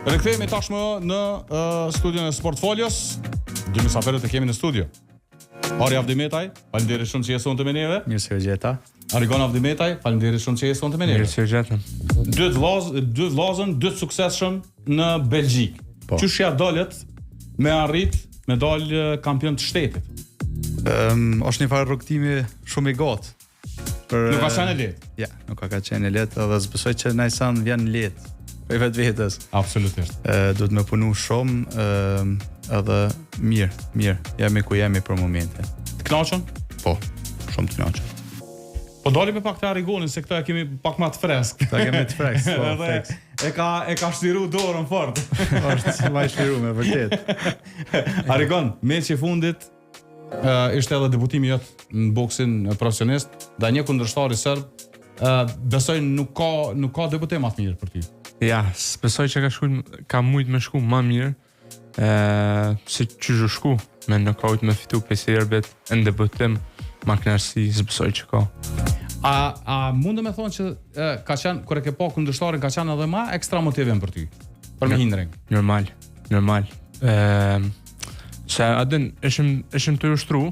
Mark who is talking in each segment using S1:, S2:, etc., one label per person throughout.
S1: Rikthehemi tashmë në studion e Sportfolios. Dy mysafirët e kemi në studio. Ari Avdimetaj, faleminderit shumë që je sonte me neve.
S2: Mirë se u gjeta.
S1: Arigon Avdimetaj, faleminderit shumë që je sonte me neve.
S2: Mirë se u gjetëm.
S1: Dy vllazën, dy të suksesshëm në Belgjik. Qysh ja dolet me arrit me dal kampion të shtetit?
S2: Është një farë rrugtimi shumë i gatë.
S1: Nuk ka qenë lehtë.
S2: Ja, nuk ka qenë lehtë, edhe s'besoj që najsan vjen lehtë. Për vetës.
S1: Absolutisht.
S2: Duhet me punu shumë, edhe mirë. Jemi ku jemi për momentin.
S1: Të kënaqur?
S2: Po, shumë të kënaqur.
S1: Po dali me pak të Arigonin, se këta e kemi pak më të freskë.
S2: Ta kemi të freskë, po, freskë.
S1: E ka shtiru dorën fort.
S2: Është më shtiru me vërtet.
S1: Arigon, meçi i fundit ishte edhe debutimi jot në boksin profesionist, dhe një kundërshtar i serb, besoj nuk ka debutim më të mirë për ty.
S3: Ja, besoj që ka mujt me shku ma mirë, si që zhu shku me knockout me fitu për serbet në debutim, ma knarësi s'besoj që ka.
S1: A mundë me thonë që ka qenë, kër e ke po kundërshtarin, ka qenë edhe ma ekstra motivim për ty, për me hindring?
S3: Normal. Se adin, ishim të ushtru,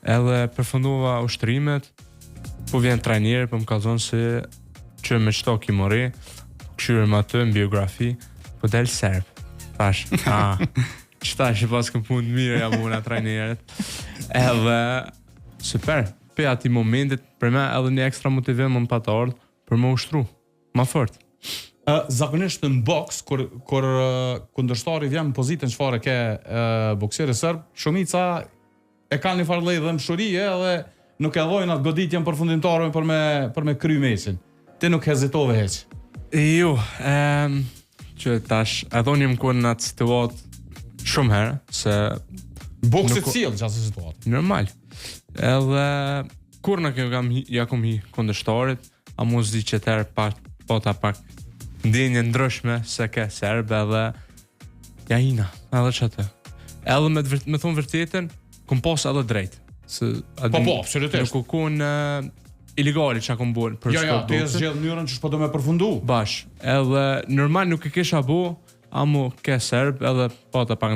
S3: edhe përfundova ushtrimet, po vjen trajneri, po më ka zonë se që me qëto ki mori, këshyrëm atë në biografi, po del serb. Thash, qëta që pas këm punë mirë, jam unë a trajnerët. Edhe, super, pe ati momentit, për me edhe një ekstra motivim më pa të ardhë, për më ushtru, ma fort.
S1: Zakonisht në boks, kur kundërshtari vjen në pozitën çfarë ke bokseri serb, shumica e kanë një farë lloj dëmshërie edhe nuk e llojnë atë goditjen përfundimtare për me kry meçin. Ti nuk hezitove hiç.
S3: Jo, që tash, edhe unë jem në atë situatë shumë herë, se...
S1: Boksit cilë që asë situatë?
S3: Normal. Edhe, kur në kom hi kundërshtarit, a mu zdi që tërë pak ndjenje ndryshme se ke serbe edhe ja hina, edhe që të. Edhe me thonë vërtetën, kom pas edhe drejt.
S1: Po, absolutisht.
S3: Nuk u kun ilegali që kom bërë për sport.
S1: Ti e zgjedh mënyrën që shpo do me përfundu.
S3: Bash, edhe normal nuk e kisha bu, amu ke serb edhe pata pak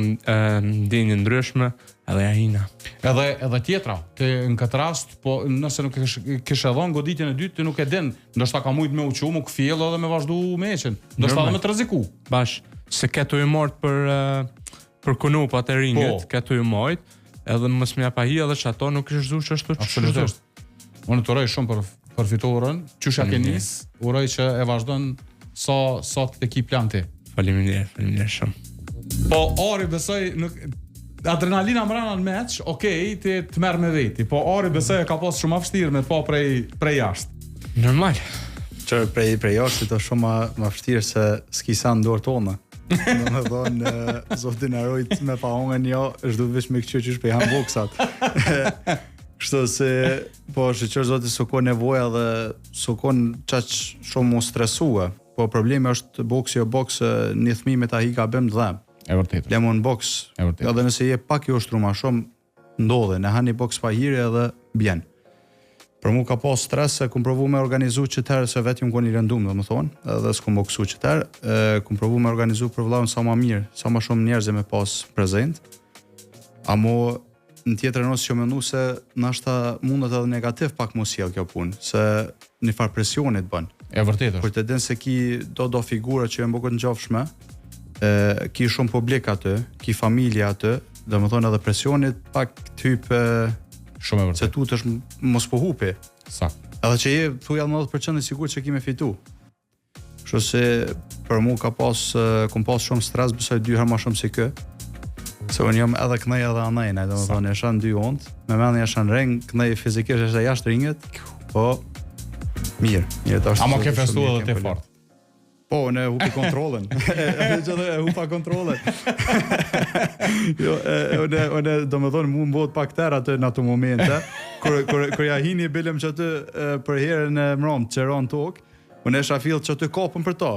S3: ndjenje ndryshme, edhe ja hina.
S1: Edhe tjetra, në këtë rast, po nëse nuk kishe dhënë goditjen e dytë, ti nuk e din, ndoshta ka mujt me uqu, mu këfjell edhe me vazhdu meqen, ndoshta edhe me të rreziku.
S3: Bash, se ketu i mort për kunupat e ringit, ketu i mort, edhe mos më pa hi edhe që ato nuk ishë zhu që është të
S1: absolutisht. Unë të uroj shumë për fitoren, qysha ke nis, uroj që e vazhdon sa të ki plan ti.
S3: Faleminderit shumë.
S1: Po, Ari besoj, adrenalina mrena në meq, okej, ti të merë me veti, po Ari besoj e ka pas shumë vështirë me të pa prej jashtë.
S3: Normal.
S2: Që prej jashtë të shumë ma vështirë se s'ki sa në dorë tonë. Në me thonë, zotin arojt me pa ongën jo, është du vish me këqyë që shpej hanë boksat. Kështu se, po shqyqër zotin s'ko nevoja dhe s'ko qaq shumë mu stresua. Po problemi është boksi o boks, një thmi me ta hi ka bëm dhem.
S1: E vërtetë.
S2: Lemo në boks, edhe nëse je pak i ushtru ma shumë, ndodhe, në hani boks pa hiri edhe bjen. Për mu ka pas stres se kum provu me organizu qëtërë, se vetëm ku një rëndum, dhe më thonë, edhe s'kum boksu qëtërë, kum provu me organizu për vllaun sa ma mirë, sa ma shumë njerëzë me pas prezent, a mo në tjetër nësë që mendu se nashta mundet edhe negativ pak mu sjell kjo punë, se një farë presionit bën.
S1: E vërtetë.
S2: Kur të din se ki do figura që e mbokët në gjofshme, ki shumë publik aty, ki familje aty, dhe më thonë edhe presionit pak typ
S1: shumë e vërtetë.
S2: Se tu të është mos po hupi.
S1: Sakt.
S2: Edhe që je thuj 90% e sigur që ki me fitu. Kështu se për mu kom pas shumë stres, besoj 2 herë ma shumë si kë. Se unë jam edhe kënej edhe anajnë, dhe më thonë, jeshan 2 ondë, me meni jeshan ring, kënej fizikisht është jashtë ringet, po mirë.
S1: A ma ke festu edhe te fort?
S2: Po, unë hupi kontrolën. E hupa kontrolën. Unë do me thonë, mu mbot pak tërë atë në ato momente, kër ja hini bilem që atë për herën e mromë, që ronë tokë, unë e shafil që atë kopën për ta.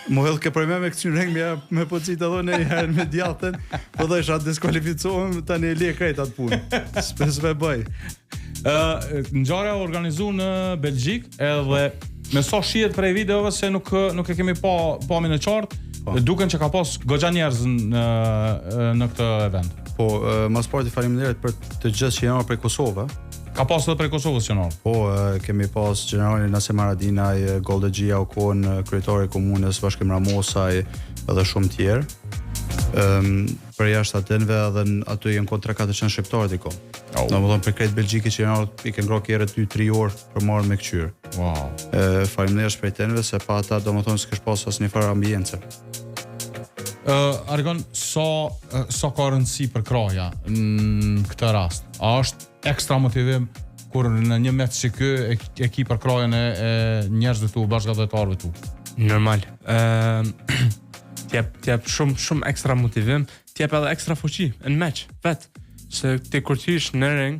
S2: Mo hëllë ke përme me këtë reng me po qitë edhe në i herën me djatën, po dhe isha diskvalificohem, ta një le krejt atë punë. S'pe bëj.
S1: Ngjarja organizu në Belgjik, edhe me sa shihet prej videove se nuk e kemi pa në qartë, Duken që ka pas goxha njerëz në këtë event.
S2: Po, Masporti faleminderit për të gjithë që janë prej Kosovës.
S1: Ka pas edhe prej Kosovës që janë.
S2: Po, kemi pas generalin Nasem Haradinaj, Goldaxhia Okon, kryetari i komunës Bashkim Ramosaj edhe shumë tjerë. Për jashtë atinve edhe aty janë kontra 400 shqiptarë diko. Domethënë për krejt Belgjikit që janë i kanë ngrohtë herët 2-3 orë për marrë me këqyr.
S1: Wow.
S2: Faleminderit për tenve se pa ata domethënë s'kesh pas asnjë farë ambience.
S1: Argon, sa ka rëndësi për kraja në këtë rast? A është ekstra motivim kur në një mec që ky e ki për krajën e njerëzve tu, bashkëdhëtarëve tu?
S3: Normal. T'jep shumë ekstra motivim, t'jep edhe ekstra fuqi në meq, vet. Se ti kur t'ysh në ring,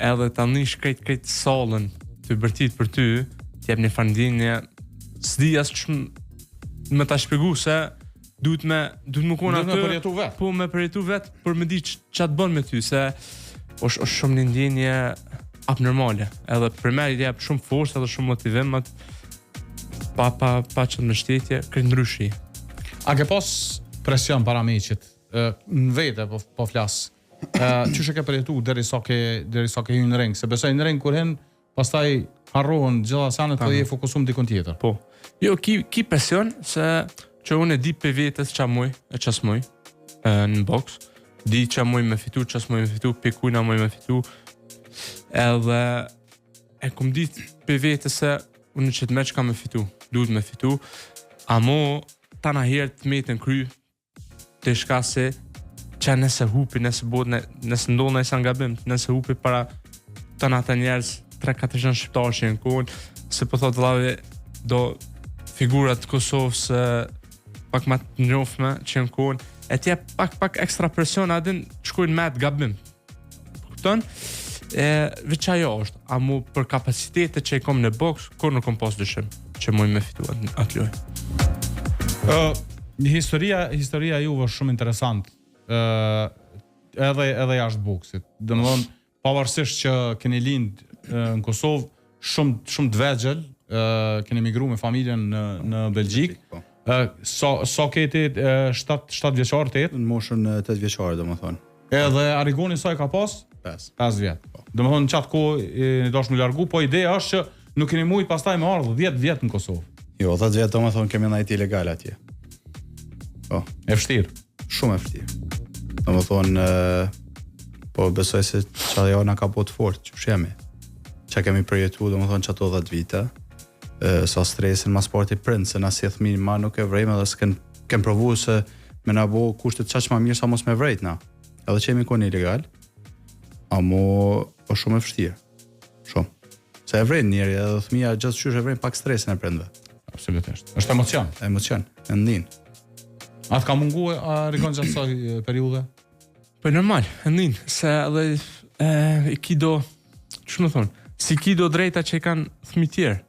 S3: edhe ta nish krejt sallën të bërtit për ty, t'jep një fandinje, s'di as shumë me ta shpjegu se duhet me kona
S1: atë. Me përjetu vet.
S3: Po me përjetu vet për me di ç'a të bën me ty, se është shumë një ndjenje abnormale. Edhe për me i jep shumë forcë edhe shumë motivim, pa që në shtetje, këtë ndryshi.
S1: A ke pas presion para meqit? Në vete po flas. Çysh e ke përjetu derisa ke hyrë në ring? Se besoj në ring kur hen, pastaj harrohen gjitha sanet dhe je fokusuar dikon tjetër.
S3: Po. Jo, ki presion se që unë e di për vetës qa muj e qas muj në boks, di qa muj me fitu, qas muj me fitu, për kujna muj me fitu, edhe e kum dit për vetës se unë që të meq ka me fitu, duhet me fitu, amo ta na herë të metën kry, të shka se që nëse hupi, nëse ndonë nëse ngabim, nëse hupi para të na të njerës 3-4 shqiptarë që në kohën, se po thotë lave do figurat Kosovës pak ma të njofme që në kohën, e tje pak ekstra presion, adin shkojnë me të gabim. Kupton? Veç ajo është, a mu për kapacitetet që i kom në boks, kur nuk kom pas dyshim që muj me fitu atë loj.
S1: Historia juve është shumë interesant, edhe jashtë boksit. Domethënë, pavarësisht që keni lind në Kosovë, shumë të vegjël, keni migru me familjen në Belgjik. So keti 7 vjeçar, 8?
S2: Në moshën 8 vjeçare, domethënë.
S1: Edhe Arigoni sa e ka pas? 5 vjet. Domethënë në qatë kohë i dosh me largu, po ideja është që nuk keni mujt pastaj me ardhë 10 vjet në Kosovë.
S2: Jo, 10 vjet domethënë kemi ndajt ilegal atje. Po,
S1: e vështirë.
S2: Shumë e vështirë. Domethënë po besoj se çfarë jo na ka bot fort, që shemi. Çka kemi përjetuar domethënë çato 10 vite. Sa stresin ma sporti prind, se na si e thmi ma nuk e vrejme dhe s'kem provu se me na bo kushtet qaq ma mirë sa mos me vrejt na. Edhe që jemi koni ilegal, amo o shumë e fështirë. Shumë. Se e vrejt njeri edhe thmija gjithë qysh e vrejt pak stresin e prindve.
S1: Absolutisht. Është emocion.
S2: Emocion, e ndin.
S1: Atë ka mungu a rikon gjatë saj periude?
S3: Po normal, e ndin. Se edhe i kido, që më thonë, si kido drejta që i kanë thmi tjerë.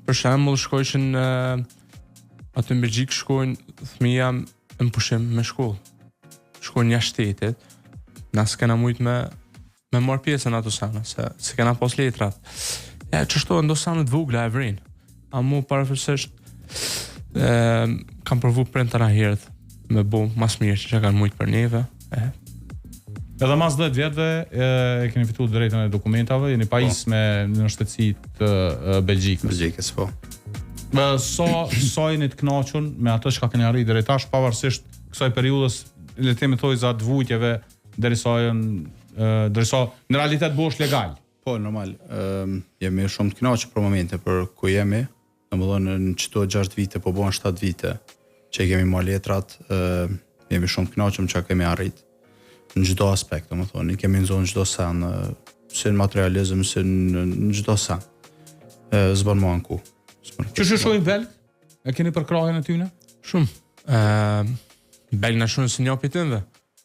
S3: Për shembull shkojshin aty në Belgjik, shkojnë fëmija në pushim me shkollë. Shkojnë jashtë shtetit. Na s'kena mujt me marrë pjesën ato sana, se kena pos letrat. Ja, çështo ndo sanët vogla e vrin. A mu parafërsisht kam provu prend tana herët me bo mas mirë që kanë mujt për neve.
S1: Edhe mas 10 vjetëve e keni fitu drejtën e dokumentave, jeni pajis me në shtetësi të Belgjikës.
S2: Belgjikës, po.
S1: Sa jeni të kënaqur me atë që ka keni arritur deri tash, pavarësisht kësaj periudhës, le të themi thoj za të vujtjeve derisa në realitet bosh legal.
S2: Po, normal. Jemi shumë të kënaqur për momente për ku jemi. Domethënë në çdo 6 vite po bën 7 vite që kemi marrë letrat, jemi shumë të kënaqur me çka kemi arritur. Në çdo aspekt, domethënë, kemi në zonë çdo sen, si në materializëm, si në çdo sen. S'bën më anku.
S1: Që shojnë belg? E keni për krahjen e tyne?
S3: Shumë. Belg na shohin si një opitënve.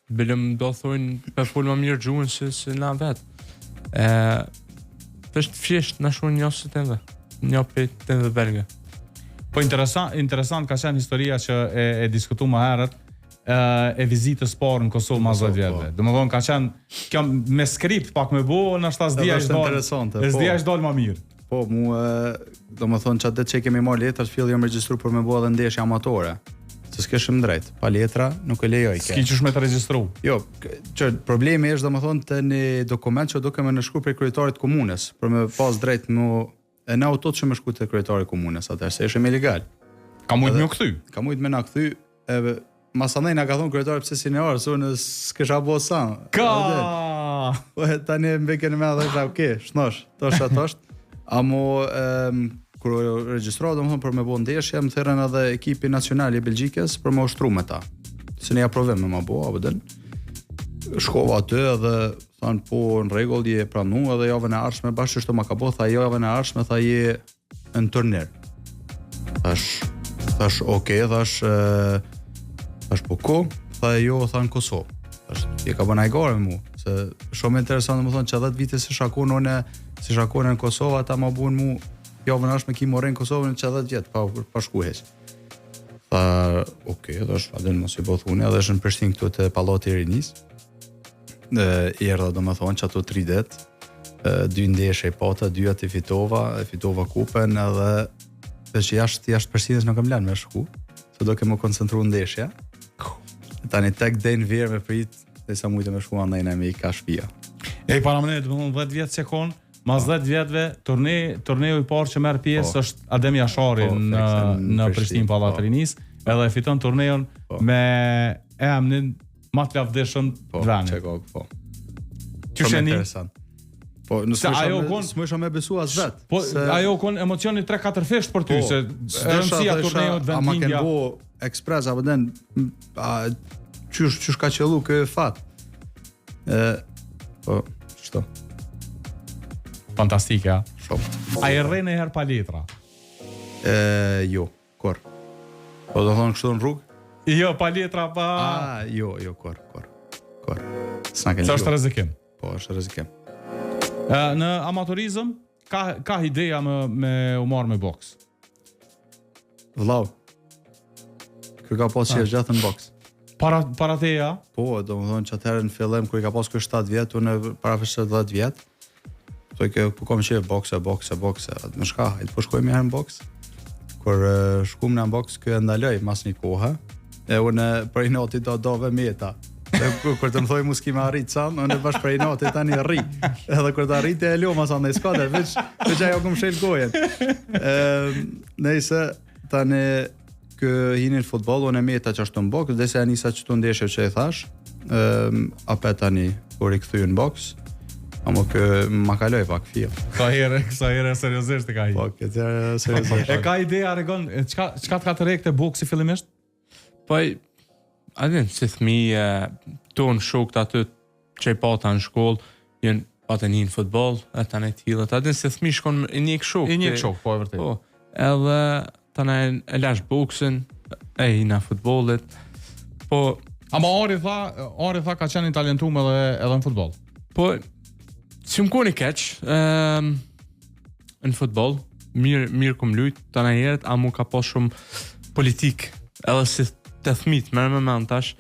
S3: Belëm do thojnë për fol më mirë gjuhën se na vet. Është thjesht na shohin një opitënve. Një opitënve belge.
S1: Po interesant ka qenë historia që e diskutuam më herët. E vizitës parë në Kosovë mas 10 vjetëve. Domethënë ka qenë kjo me skript pak me bo, nashta s'dia është
S2: interesante.
S1: S'dia është dal më mirë.
S2: Po, domethënë çatë që kemi marrë letrat filli jam regjistruar për me bo edhe ndeshje amatore. të s'keshim drejt. Pa letra nuk e lejoj.
S1: S'ki qysh me të regjistru.
S2: Jo, që problemi është domethënë të një dokument që duke më nënshkruar për kryetarit komunës, për me pas drejt e na autot që më shku te kryetari i komunës atëherë se ishim ilegal.
S1: Ka mujt më kthy.
S2: Ka mujt më na kthy, e masandaj na ka thonë kryetari pse si ne orë, unë s'kisha bo sa. Po tani më vjen më edhe okay, shnosh, tosh. Amo kur regjistrova domethënë për me bë ndeshje, më thërrën edhe ekipi nacional i Belgjikës për me ushtru me ta. Se ne aprovojmë me ma bo, apo den. Shkova aty edhe thanë po në rregull je pranu edhe javën e ardhshme bashkë çto ma ka bë, tha javën e ardhshme tha je në turnir. Thash okay, thash po ko, tha jo, tha në Kosovë. Thash je ka bënë ai gore me mua, se shumë interesant domethënë që 10 vite si shakon në Kosovë ata ma buën mua javën e ardhshme ki morën në Kosovën që 10 vjet pa shkuhesh. Tha okay, thash adën mos i bëth unë edhe është në Prishtinë këtu te pallati i Rinis. Erdha domethënë që ato 3 ditë, 2 ndeshje pata, 2 atë fitova kupën edhe që jashtë Prishtinës nuk kam lënë me shku, se do kemë koncentruar ndeshja. Tani tek den verë me prit, derisa mujtë me shku andaj me ka shtëpia.
S1: Para më domethënë 10 vjet sekond, mas 10 vjetëve turneu i parë që merr pjesë është Adem Jashari në Prishtinë Pallat Rinis, edhe fiton turneun me emrin më të lavdëshëm
S2: vani.
S1: Po.
S2: Qysheni. Po, s'më me besu as vet.
S1: Po, ajo kon emocioni 3-4 fesht për ty, se rëndësia turneut vendinja.
S2: Ama kanë bo ekspres, apo den, qysh ka qellu kë fat. Po, çto.
S1: Fantastike, a?
S2: Shumë.
S1: A e rrene herë pa letra?
S2: Jo, kor. Po do thonë kështu në rrugë?
S1: Jo, pa letra, pa...
S2: Jo, kor. S'na kanë
S1: sa është rrezikim?
S2: Po, është rrezikim.
S1: Në amatorizëm, ka ideja me u marrë me boks?
S2: Vllau, kër ka pas që e gjatë në boks.
S1: Para teja?
S2: Po, do më thonë që atëherë në fillim, kër i ka pas kër 7 vjetë, unë para fështë 10 vjetë, po kom që e bokse, më shka, hajtë po shkojmë herë në boks. Kër shkum në boks, kër e ndaloj mas një kohë, e unë për i noti do dove meta. Kër të më thoi mu s'ki me arrit san, unë bash për i noti tani rri. Edhe kër të arrit e lo ma sa në i skade, veç ajo këm shel gojen. Nëjse, tani kë hinin futbol, unë e meta që ashtu në boks, dhe se e njësa që të ndeshje që e thash, apet tani kër i këthy në boks, amo kë ma kaloj pak fil.
S1: Sa herë seriozisht e ka hi.
S2: Po, këtë seriozisht.
S1: E ka ideja, Regon, qka të ka të rekte boksi fillimisht?
S3: Po, adin, si thmi tonë shokët aty që i pata në shkollë, jenë pata një në futbol, e ta në t'hilët, adin, si thmi shkon i njëk shokë.
S1: I njëk shokë, po e vërtet.
S3: Po, edhe ta në e lash boksin, e i në futbolit, po...
S1: Ama Ari tha ka qenë i talentum edhe në futbol.
S3: Po, si më koni keq, në futbol, mirë këm lujt, ta në jeret, a mu ka pas shumë politik, edhe si të thmit, merë me mentash,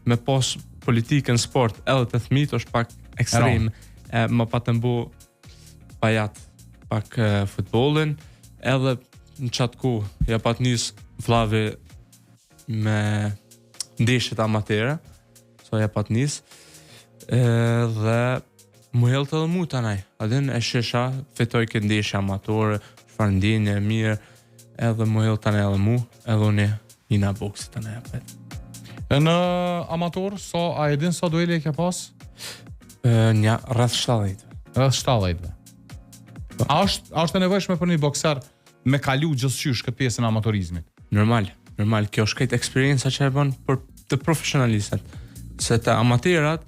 S3: me pas politikën sport, edhe të thmit është pak ekstrem, më pa të mbu pajat pak futbolin, edhe në qatë ku, ja pat njës vlave me ndeshjet amatere, so ja pat njës, dhe mu helë të dhe mu të naj, adin e shesha, fetoj këtë ndeshje amatore, shfar ndjenje e mirë, edhe mu helë të naj edhe mu, edhe unë i na boksit të ne apet.
S1: Në amator, a e din sa dueli e ke pas?
S3: Nja, rreth 70.
S1: Rreth 70. A është e nevojshme për një bokser me kalu gjithçysh këtë pjesën e amatorizmit?
S3: Normal, kjo është këtë eksperienca që e bën për të profesionalistët. Se të amaterat,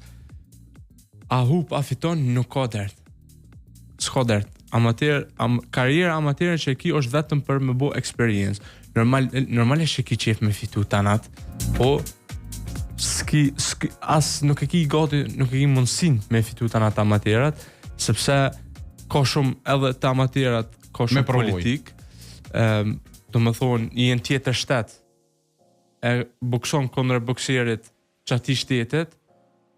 S3: a hup, a fiton, nuk ka dert. S'ka dert. Karriera amatere që e ki është vetëm për me bo eksperiencë. Normalisht që ki qef me fitu tanat, po nuk e ki gati, nuk e ki mundësin me fitu tanat amaterat, sepse ka shumë edhe të amaterat, ka shumë politik, do më thonë, i në tjetër shtet, e bokson kondër bokserit që ati shtetet,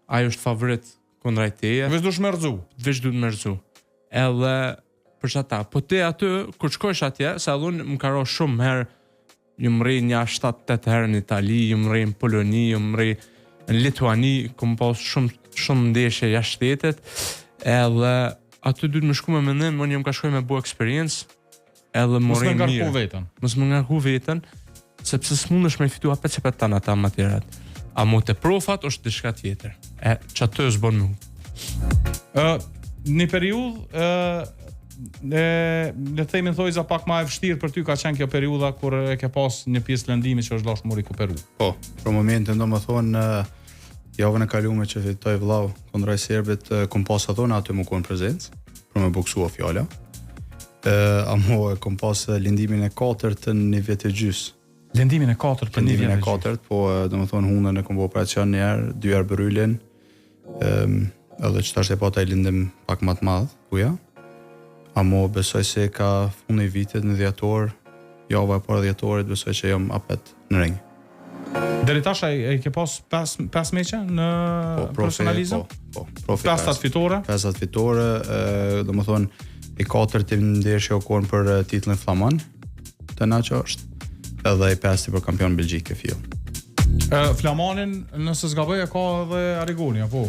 S3: ajo është favorit kondër ajteje.
S1: Vesh du shmerzu.
S3: Vesh du të mërzu. Edhe për që ata, po te aty, kur shkojsh atje, se adhun më karo shumë herë ju mri një 7-8 herë në Itali, ju mri në Poloni, ju mri në Lituani, kom pas shumë ndeshje jashtë shtetit, edhe aty duhet më shku me mendim, unë jam ka shkoj me bu eksperiencë, edhe morim mirë. Mos më ngarku veten, sepse s'mundesh me fitu apet që petan ata materat. A mo të profat është diçka tjetër. Që atë është bon mu.
S1: Një periudhë, le të themi thojza pak më e vështirë për ty ka qenë kjo periudha kur e ke pas një pjesë lëndimi që është dashur rikuperu.
S2: Po, për momentin domethënë javën e kaluar që fitoi vllau kundra serbit, kom pas atë aty më kon prezencë për me boksua fjala. Amo e kom pas lëndimin e 4 në një vit e gjys.
S1: Lëndimin e 4 për një vit e gjys.
S2: Po domethënë hundën e kom bë operacion një herë, 2 herë brylin. Edhe që tash e pata i lëndim pak më të madh, ku ja. Amo besoj se ka fundi i vitit në dhjetor, java e parë dhjetorit, besoj që jam apet në ring.
S1: Deri tash e ke pas 5 meqe në profesionalizëm?
S2: Po,
S1: 5 fitore?
S2: 5 fitore, domethënë i 4 ndeshje u kon për titullin flaman, të na që është, edhe i 5 për kampion Belgjike fill.
S1: Flamanin, nëse s'gaboj, e ka edhe Arigoni, apo?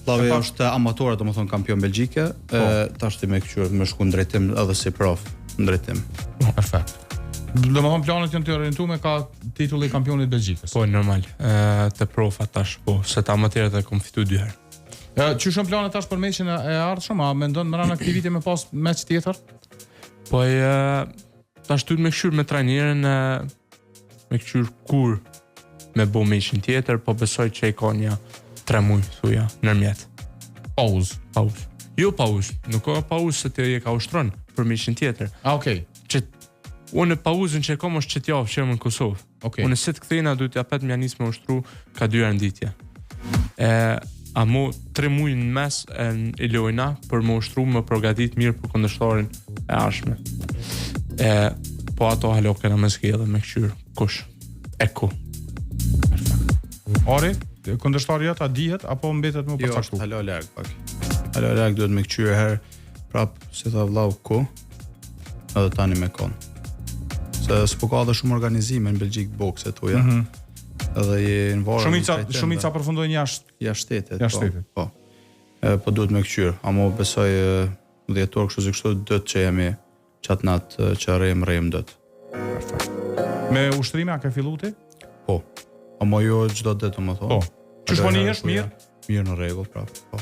S2: Llavi është amator, domethënë kampion Belgjike, tash ti më kthyer më shku në drejtim edhe si prof në drejtim.
S1: Perfekt. Domethënë planet janë të orientuar ka titulli i kampionit Belgjikës.
S3: Po normal. Të profa tash, po, se të amatorët e kom fitu 2 herë.
S1: Çu shon planet tash për meqin e ardhshëm, a mendon më ran aktivitete me pas meç tjetër?
S3: Po tash duhet me kthyer me trajnerin, me kthyer kur me bo meqin tjetër, po besoj që i ka një 3 muaj thuja nërmjet.
S1: Pauzë.
S3: Jo pauzë, nuk ka pauzë se ti e ka ushtron për meqin tjetër.
S1: Okej.
S3: Që unë pauzën që kam është që t'javë që jam në Kosovë.
S1: Okej.
S3: Unë se të kthejna duhet t'japet më nis me ushtru ka 2 herë nditje. A mo 3 muaj në mes e lojna për më ushtru më përgatit mirë për kundërshtarin e ardhshme. Po ato halo kena me zgjedhë me kqyr kush. Eko.
S1: Ori, kundërshtari jot a dihet apo mbetet më përcaktuar?
S2: Jo, halo larg pak. Halo larg duhet me kqyr herë prap si tha vllau ku. Edhe tani me kon. Se s'po ka dhe shumë organizime në Belgjik bokse tuja. Edhe je në varë.
S1: Shumica përfundojnë
S2: jashtë shtetit. Po. Po duhet me kqyr. Amo besoj dhjetor kështu si kështu dët që jemi qatë natë që rejmë dët.
S1: Me ushtrime a ke fillu ti?
S2: Po. Amo jo çdo ditë më thonë.
S1: Po. Çu shponi jesh mirë?
S2: Mirë në rregull prap. Po.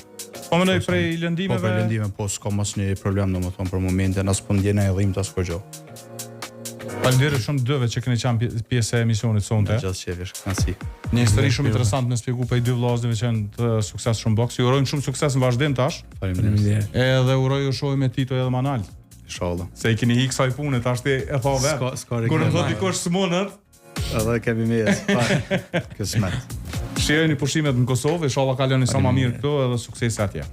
S1: Po mendoj prej lëndimeve.
S2: Po prej lëndimeve po s'ka mos një problem domethënë për momentin as po ndjen ai dhimbta as kurrë.
S1: Faleminderit shumë dëve që keni qenë pjesë e emisionit sonte.
S2: Gjithë qevesh kënaqësi.
S1: Një histori shumë interesante me shpjegu për i 2 vllazëve që janë të sukses shumë boks. Ju urojmë shumë sukses në vazhdim tash.
S2: Faleminderit.
S1: Edhe uroj ju shohim me Tito edhe Manal.
S2: Inshallah.
S1: Se i keni hiq saj punë tash ti e tha vet. Kur në thot dikush smunët,
S2: edhe kemi mes. Kësmet.
S1: Shiheni pushimet në Kosovë, inshallah kaloni sa më mirë këtu edhe sukses atje.